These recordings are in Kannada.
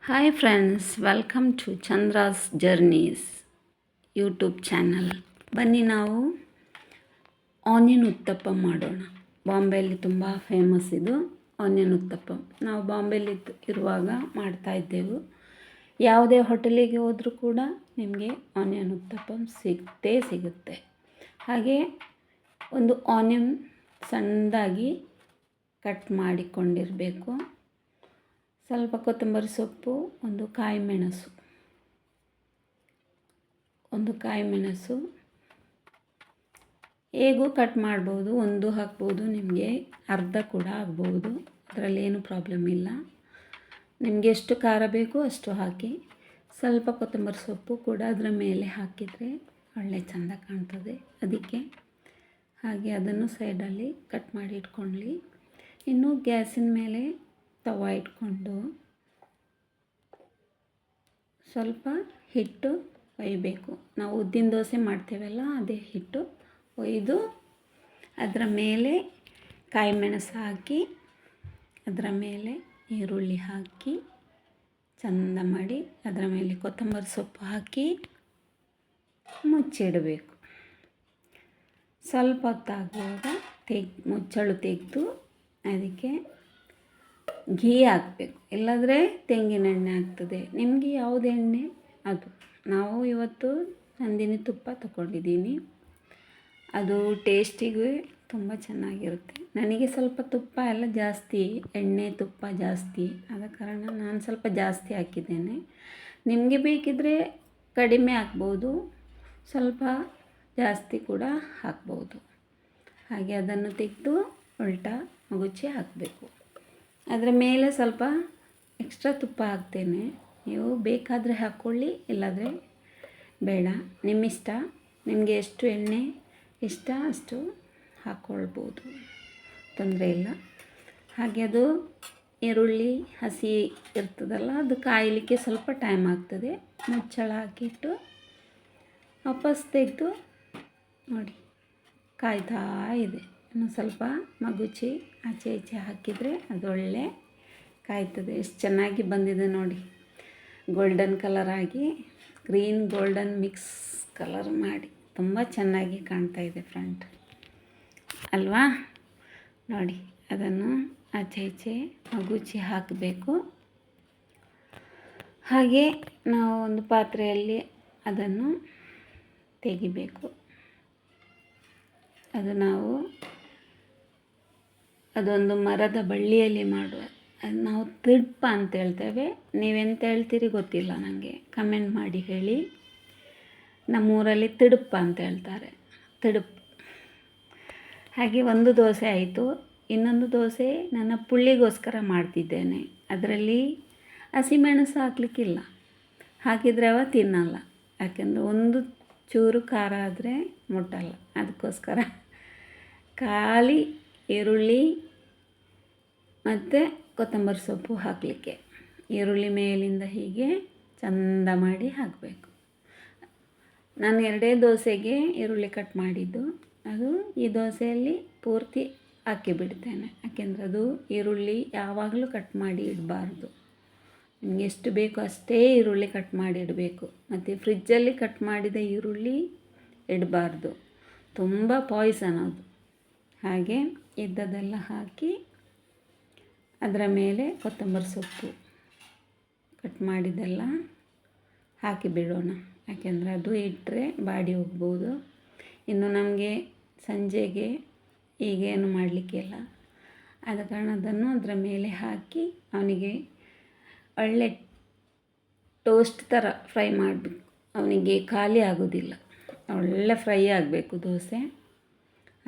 Hi friends, welcome to Chandra's journeys YouTube channel. ಬನ್ನಿ ನಾವು ಆನಿಯನ್ ಉತ್ತಪ್ಪ ಮಾಡೋಣ. ಬಾಂಬೆಯಲ್ಲಿ ತುಂಬ ಫೇಮಸ್ ಇದು ಆನಿಯನ್ ಉತ್ತಪ್ಪ. ನಾವು ಬಾಂಬೆಯಲ್ಲಿ ಇರುವಾಗ ಮಾಡ್ತಾಯಿದ್ದೆವು. ಯಾವುದೇ ಹೋಟೆಲಿಗೆ ಹೋದರೂ ಕೂಡ ನಿಮಗೆ ಆನಿಯನ್ ಉತ್ತಪ್ಪ ಸಿಗುತ್ತೆ. ಹಾಗೆ ಒಂದು ಆನಿಯನ್ ಸಣ್ಣದಾಗಿ ಕಟ್ ಮಾಡಿಕೊಂಡಿರಬೇಕು. ಸ್ವಲ್ಪ ಕೊತ್ತಂಬರಿ ಸೊಪ್ಪು, ಒಂದು ಕಾಯಿ ಮೆಣಸು ಹೇಗೂ ಕಟ್ ಮಾಡ್ಬೋದು. ಒಂದು ಹಾಕ್ಬೋದು, ನಿಮಗೆ ಅರ್ಧ ಕೂಡ ಆಗ್ಬೋದು, ಅದರಲ್ಲಿ ಏನು ಪ್ರಾಬ್ಲಮ್ ಇಲ್ಲ. ನಿಮಗೆ ಎಷ್ಟು ಖಾರ ಬೇಕು ಅಷ್ಟು ಹಾಕಿ. ಸ್ವಲ್ಪ ಕೊತ್ತಂಬರಿ ಸೊಪ್ಪು ಕೂಡ ಅದರ ಮೇಲೆ ಹಾಕಿದರೆ ಒಳ್ಳೆ ಚೆಂದ ಕಾಣ್ತದೆ. ಅದಕ್ಕೆ ಹಾಗೆ ಅದನ್ನು ಸೈಡಲ್ಲಿ ಕಟ್ ಮಾಡಿ ಇಟ್ಕೊಳ್ಳಿ. ಇನ್ನು ಗ್ಯಾಸಿನ ಮೇಲೆ ತವ ಇಟ್ಕೊಂಡು ಸ್ವಲ್ಪ ಹಿಟ್ಟು ಒಯ್ಯಬೇಕು. ನಾವು ಉದ್ದಿನ ದೋಸೆ ಮಾಡ್ತೇವಲ್ಲ, ಅದೇ ಹಿಟ್ಟು ಒಯ್ದು ಅದರ ಮೇಲೆ ಕಾಯಿ ಮೆಣಸು ಹಾಕಿ, ಅದರ ಮೇಲೆ ಈರುಳ್ಳಿ ಹಾಕಿ ಚೆಂದ ಮಾಡಿ, ಅದರ ಮೇಲೆ ಕೊತ್ತಂಬರಿ ಸೊಪ್ಪು ಹಾಕಿ ಮುಚ್ಚಿಡಬೇಕು. ಸ್ವಲ್ಪ ಹೊತ್ತಾಗುವಾಗ ಮುಚ್ಚಳು ತೆಗೆದು ಅದಕ್ಕೆ ಘೀ ಹಾಕಬೇಕು, ಇಲ್ಲಂದರೆ ತೆಂಗಿನ ಎಣ್ಣೆ ಆಗ್ತದೆ. ನಿಮಗೆ ಯಾವುದು ಎಣ್ಣೆ ಅದು. ನಾವು ಇವತ್ತು ನಂದಿನಿ ತುಪ್ಪ ತಗೊಂಡಿದ್ದೀನಿ. ಅದು ಟೇಸ್ಟಿಗೆ ತುಂಬ ಚೆನ್ನಾಗಿರುತ್ತೆ. ನನಗೆ ಸ್ವಲ್ಪ ತುಪ್ಪ ಎಲ್ಲ ಜಾಸ್ತಿ, ಎಣ್ಣೆ ತುಪ್ಪ ಜಾಸ್ತಿ ಆದ ಕಾರಣ ನಾನು ಸ್ವಲ್ಪ ಜಾಸ್ತಿ ಹಾಕಿದ್ದೇನೆ. ನಿಮಗೆ ಬೇಕಿದ್ದರೆ ಕಡಿಮೆ ಹಾಕ್ಬೋದು, ಸ್ವಲ್ಪ ಜಾಸ್ತಿ ಕೂಡ ಹಾಕ್ಬೋದು. ಹಾಗೆ ಅದನ್ನು ತೆಗೆದು ಉಲ್ಟಾ ಮಗುಚಿ ಹಾಕಬೇಕು. ಅದರ ಮೇಲೆ ಸ್ವಲ್ಪ ಎಕ್ಸ್ಟ್ರಾ ತುಪ್ಪ ಹಾಕ್ತೇನೆ. ನೀವು ಬೇಕಾದರೆ ಹಾಕ್ಕೊಳ್ಳಿ, ಇಲ್ಲಾಂದರೆ ಬೇಡ, ನಿಮ್ಮಿಷ್ಟ. ನಿಮಗೆ ಎಷ್ಟು ಎಣ್ಣೆ ಇಷ್ಟ ಅಷ್ಟು ಹಾಕ್ಕೊಳ್ಬೋದು, ತೊಂದರೆ ಇಲ್ಲ. ಹಾಗೆ ಅದು ಈರುಳ್ಳಿ ಹಸಿ ಇರ್ತದಲ್ಲ, ಅದು ಕಾಯಲಿಕ್ಕೆ ಸ್ವಲ್ಪ ಟೈಮ್ ಆಗ್ತದೆ. ಮುಚ್ಚಳ ಹಾಕಿಟ್ಟು ವಾಪಸ್ ತೆಗೆದು ನೋಡಿ ಕಾಯ್ತಾ ಇದೆ. ಇನ್ನು ಸ್ವಲ್ಪ ಮಗುಚಿ ಆಚೆ ಈಚೆ ಹಾಕಿದರೆ ಅದೊಳ್ಳೆ ಕಾಯ್ತದೆ. ಎಷ್ಟು ಚೆನ್ನಾಗಿ ಬಂದಿದೆ ನೋಡಿ, ಗೋಲ್ಡನ್ ಕಲರ್ ಆಗಿ, ಗ್ರೀನ್ ಗೋಲ್ಡನ್ ಮಿಕ್ಸ್ ಕಲರ್ ಮಾಡಿ ತುಂಬ ಚೆನ್ನಾಗಿ ಕಾಣ್ತಾ ಇದೆ ಫ್ರೆಂಡ್ ಅಲ್ವಾ. ನೋಡಿ, ಅದನ್ನು ಆಚೆ ಈಚೆ ಮಗುಚಿ ಹಾಕಬೇಕು. ಹಾಗೆ ನಾವು ಒಂದು ಪಾತ್ರೆಯಲ್ಲಿ ಅದನ್ನು ತೆಗಿಬೇಕು. ಅದೊಂದು ಮರದ ಬಳ್ಳಿಯಲ್ಲಿ ಮಾಡುವ, ಅದು ನಾವು ತಿಡ್ಪ ಅಂತ ಹೇಳ್ತೇವೆ. ನೀವೆಂತ ಹೇಳ್ತೀರಿ ಗೊತ್ತಿಲ್ಲ ನನಗೆ, ಕಮೆಂಟ್ ಮಾಡಿ ಹೇಳಿ. ನಮ್ಮೂರಲ್ಲಿ ತಿಡುಪ ಅಂತ ಹೇಳ್ತಾರೆ, ತಿಡುಪು. ಹಾಗೆ ಒಂದು ದೋಸೆ ಆಯಿತು. ಇನ್ನೊಂದು ದೋಸೆ ನನ್ನ ಪುಳ್ಳಿಗೋಸ್ಕರ ಮಾಡ್ತಿದ್ದೇನೆ. ಅದರಲ್ಲಿ ಹಸಿಮೆಣಸು ಹಾಕಲಿಕ್ಕಿಲ್ಲ, ಹಾಕಿದರೆ ಅವ ತಿನ್ನಲ್ಲ. ಯಾಕೆಂದರೆ ಒಂದು ಚೂರು ಖಾರ ಆದರೆ ಮುಟ್ಟಲ್ಲ. ಅದಕ್ಕೋಸ್ಕರ ಖಾಲಿ ಈರುಳ್ಳಿ ಮತ್ತು ಕೊತ್ತಂಬರಿ ಸೊಪ್ಪು ಹಾಕಲಿಕ್ಕೆ. ಈರುಳ್ಳಿ ಮೇಲಿಂದ ಹೀಗೆ ಚೆಂದ ಮಾಡಿ ಹಾಕಬೇಕು. ನಾನು ಎರಡೇ ದೋಸೆಗೆ ಈರುಳ್ಳಿ ಕಟ್ ಮಾಡಿದ್ದು, ಅದು ಈ ದೋಸೆಯಲ್ಲಿ ಪೂರ್ತಿ ಹಾಕಿಬಿಡ್ತೇನೆ. ಯಾಕೆಂದರೆ ಅದು ಈರುಳ್ಳಿ ಯಾವಾಗಲೂ ಕಟ್ ಮಾಡಿ ಇಡಬಾರ್ದು. ನಿಮಗೆ ಎಷ್ಟು ಬೇಕೋ ಅಷ್ಟೇ ಈರುಳ್ಳಿ ಕಟ್ ಮಾಡಿ ಇಡಬೇಕು. ಮತ್ತು ಫ್ರಿಜ್ಜಲ್ಲಿ ಕಟ್ ಮಾಡಿದ ಈರುಳ್ಳಿ ಇಡಬಾರ್ದು, ತುಂಬ ಪಾಯ್ಸನ್ ಅದು. ಹಾಗೆ ಇದ್ದದೆಲ್ಲ ಹಾಕಿ ಅದರ ಮೇಲೆ ಕೊತ್ತಂಬರಿ ಸೊಪ್ಪು ಕಟ್ ಮಾಡಿದ್ದೆಲ್ಲ ಹಾಕಿ ಬಿಡೋಣ. ಯಾಕೆಂದರೆ ಅದು ಇಟ್ಟರೆ ಬಾಡಿ ಹೋಗ್ಬೋದು. ಇನ್ನು ನಮಗೆ ಸಂಜೆಗೆ ಈಗೇನು ಮಾಡಲಿಕ್ಕಿಲ್ಲ, ಆದ ಕಾರಣ ಅದನ್ನು ಅದರ ಮೇಲೆ ಹಾಕಿ ಅವನಿಗೆ ಒಳ್ಳೆ ಟೋಸ್ಟ್ ಥರ ಫ್ರೈ ಮಾಡಬೇಕು. ಅವನಿಗೆ ಖಾಲಿ ಆಗೋದಿಲ್ಲ, ಒಳ್ಳೆ ಫ್ರೈ ಆಗಬೇಕು ದೋಸೆ.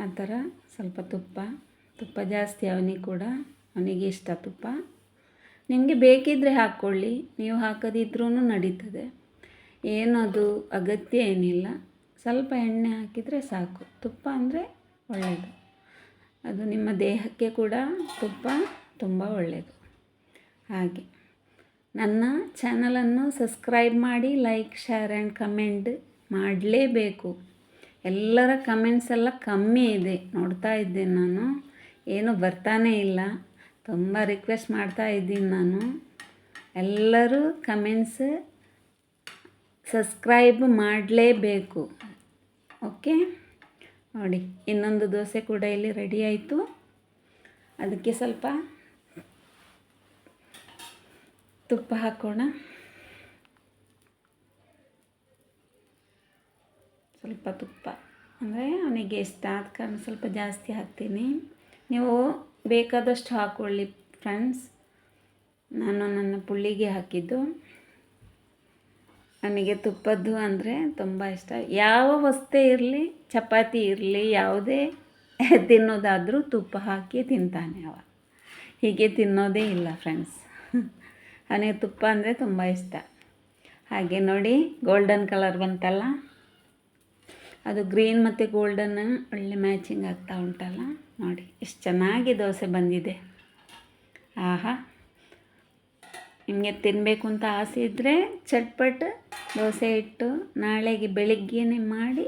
ಆ ಥರ ಸ್ವಲ್ಪ ತುಪ್ಪ ಜಾಸ್ತಿ ಅವನಿಗೆ ಇಷ್ಟ ತುಪ್ಪ. ನಿಮಗೆ ಬೇಕಿದ್ದರೆ ಹಾಕ್ಕೊಳ್ಳಿ, ನೀವು ಹಾಕದಿದ್ರೂ ನಡೀತದೆ, ಏನದು ಅಗತ್ಯ ಏನಿಲ್ಲ. ಸ್ವಲ್ಪ ಎಣ್ಣೆ ಹಾಕಿದರೆ ಸಾಕು. ತುಪ್ಪ ಅಂದರೆ ಒಳ್ಳೆಯದು, ಅದು ನಿಮ್ಮ ದೇಹಕ್ಕೆ ಕೂಡ ತುಪ್ಪ ತುಂಬ ಒಳ್ಳೆಯದು. ಹಾಗೆ ನನ್ನ ಚಾನಲನ್ನು ಸಬ್ಸ್ಕ್ರೈಬ್ ಮಾಡಿ, ಲೈಕ್, ಶೇರ್ ಆ್ಯಂಡ್ ಕಮೆಂಟ್ ಮಾಡಲೇಬೇಕು. ಎಲ್ಲರ ಕಮೆಂಟ್ಸ್ ಎಲ್ಲ ಕಮ್ಮಿ ಇದೆ, ನೋಡ್ತಾ ಇದ್ದೇನೆ ನಾನು, ಏನು ಬರ್ತಾನೇ ಇಲ್ಲ. ತುಂಬ ರಿಕ್ವೆಸ್ಟ್ ಮಾಡ್ತಾ ಇದ್ದೀನಿ ನಾನು. ಎಲ್ಲರೂ ಕಮೆಂಟ್ಸ್ ಸಬ್ಸ್ಕ್ರೈಬ್ ಮಾಡಲೇಬೇಕು. ಓಕೆ, ನೋಡಿ ಇನ್ನೊಂದು ದೋಸೆ ಕೂಡ ಇಲ್ಲಿ ರೆಡಿ ಆಯಿತು. ಅದಕ್ಕೆ ಸ್ವಲ್ಪ ತುಪ್ಪ ಹಾಕೋಣ. ಸ್ವಲ್ಪ ತುಪ್ಪ ಅಂದರೆ ಅವನಿಗೆ ಇಷ್ಟ ಆದ ಕಾರಣ ಸ್ವಲ್ಪ ಜಾಸ್ತಿ ಹಾಕ್ತೀನಿ. ನೀವು ಬೇಕಾದಷ್ಟು ಹಾಕ್ಕೊಳ್ಳಿ ಫ್ರೆಂಡ್ಸ್. ನಾನು ನನ್ನ ಪುಳ್ಳಿಗೆ ಹಾಕಿದ್ದು. ನನಗೆ ತುಪ್ಪದ್ದು ಅಂದರೆ ತುಂಬ ಇಷ್ಟ. ಯಾವ ವಸ್ತೇ ಇರಲಿ, ಚಪಾತಿ ಇರಲಿ, ಯಾವುದೇ ತಿನ್ನೋದಾದರೂ ತುಪ್ಪ ಹಾಕಿ ತಿಂತಾನೆ ಅವ. ಹೀಗೆ ತಿನ್ನೋದೇ ಇಲ್ಲ ಫ್ರೆಂಡ್ಸ್. ಅವನಿಗೆ ತುಪ್ಪ ಅಂದರೆ ತುಂಬ ಇಷ್ಟ. ಹಾಗೆ ನೋಡಿ ಗೋಲ್ಡನ್ ಕಲರ್ ಬಂತಲ್ಲ, ಅದು ಗ್ರೀನ್ ಮತ್ತು ಗೋಲ್ಡನ್ ಒಳ್ಳೆ ಮ್ಯಾಚಿಂಗ್ ಆಗ್ತಾ ಉಂಟಲ್ಲ. ನೋಡಿ ಎಷ್ಟು ಚೆನ್ನಾಗಿ ದೋಸೆ ಬಂದಿದೆ. ಆಹಾ, ನಿಮಗೆ ತಿನ್ನಬೇಕು ಅಂತ ಆಸೆ ಇದ್ದರೆ ಚಟ್ಪಟ್ ದೋಸೆ ಇಟ್ಟು ನಾಳೆಗೆ ಬೆಳಿಗ್ಗೆನೇ ಮಾಡಿ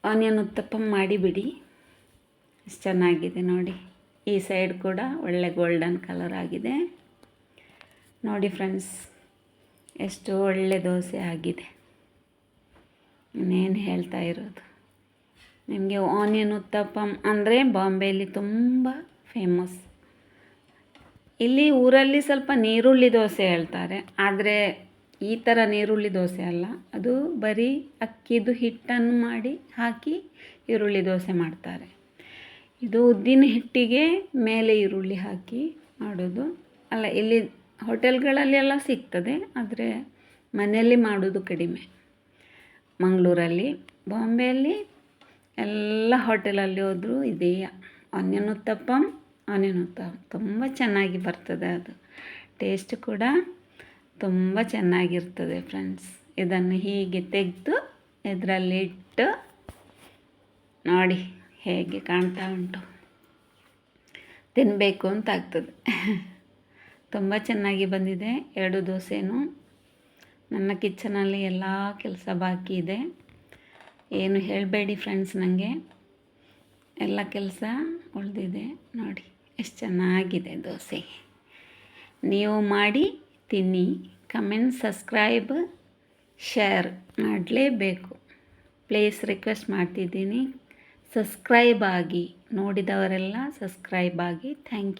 ಆನಿಯನ್ ಉತ್ತಪ್ಪ ಮಾಡಿಬಿಡಿ. ಎಷ್ಟು ಚೆನ್ನಾಗಿದೆ ನೋಡಿ. ಈ ಸೈಡ್ ಕೂಡ ಒಳ್ಳೆ ಗೋಲ್ಡನ್ ಕಲರ್ ಆಗಿದೆ ನೋಡಿ ಫ್ರೆಂಡ್ಸ್. ಎಷ್ಟು ಒಳ್ಳೆ ದೋಸೆ ಆಗಿದೆ. ಇನ್ನೇನು ಹೇಳ್ತಾ ಇರೋದು. ನಿಮಗೆ ಆನಿಯನ್ ಉತ್ತಪ್ಪಂ ಅಂದರೆ ಬಾಂಬೆಯಲ್ಲಿ ತುಂಬ ಫೇಮಸ್. ಇಲ್ಲಿ ಊರಲ್ಲಿ ಸ್ವಲ್ಪ ನೀರುಳ್ಳಿ ದೋಸೆ ಹೇಳ್ತಾರೆ, ಆದರೆ ಈ ಥರ ನೀರುಳ್ಳಿ ದೋಸೆ ಅಲ್ಲ. ಅದು ಬರೀ ಅಕ್ಕಿದು ಹಿಟ್ಟನ್ನು ಮಾಡಿ ಹಾಕಿ ಈರುಳ್ಳಿ ದೋಸೆ ಮಾಡ್ತಾರೆ. ಇದು ಉದ್ದಿನ ಹಿಟ್ಟಿಗೆ ಮೇಲೆ ಈರುಳ್ಳಿ ಹಾಕಿ ಮಾಡೋದು ಅಲ್ಲ. ಇಲ್ಲಿ ಹೋಟೆಲ್ಗಳಲ್ಲಿ ಎಲ್ಲ ಸಿಗ್ತದೆ, ಆದರೆ ಮನೆಯಲ್ಲಿ ಮಾಡೋದು ಕಡಿಮೆ. ಮಂಗಳೂರಲ್ಲಿ, ಬಾಂಬೆಯಲ್ಲಿ ಎಲ್ಲ ಹೋಟೆಲಲ್ಲಿ ಹೋದರೂ ಇದೇ ಆನಿಯನ್ ಉತ್ತಪ್ಪಂ. ತುಂಬ ಚೆನ್ನಾಗಿ ಬರ್ತದೆ. ಅದು ಟೇಸ್ಟ್ ಕೂಡ ತುಂಬ ಚೆನ್ನಾಗಿರ್ತದೆ ಫ್ರೆಂಡ್ಸ್. ಇದನ್ನು ಹೀಗೆ ತೆಗೆದು ಇದರಲ್ಲಿ ಇಟ್ಟು ನೋಡಿ ಹೇಗೆ ಕಾಣ್ತಾ ಉಂಟು. ತಿನ್ನಬೇಕು ಅಂತ ಆಗ್ತದೆ. ತುಂಬ ಚೆನ್ನಾಗಿ ಬಂದಿದೆ 2 ದೋಸೆನೂ. ನನ್ನ ಕಿಚನಲ್ಲಿ ಎಲ್ಲ ಕೆಲಸ ಬಾಕಿ ಇದೆ. ಏನು ಹೇಳಬೇಡಿ ಫ್ರೆಂಡ್ಸ್, ನನಗೆ ಎಲ್ಲ ಕೆಲಸ ಉಳಿದಿದೆ. ನೋಡಿ ಎಷ್ಟು ಚೆನ್ನಾಗಿದೆ ದೋಸೆ. ನೀವು ಮಾಡಿ ತಿನ್ನಿ. ಕಮೆಂಟ್, ಸಬ್ಸ್ಕ್ರೈಬ್, ಶೇರ್ ಮಾಡಲೇಬೇಕು. ಪ್ಲೀಸ್ ರಿಕ್ವೆಸ್ಟ್ ಮಾಡ್ತಿದ್ದೀನಿ, ಸಬ್ಸ್ಕ್ರೈಬ್ ಆಗಿ. ನೋಡಿದವರೆಲ್ಲ ಸಬ್ಸ್ಕ್ರೈಬ್ ಆಗಿ. Thank you.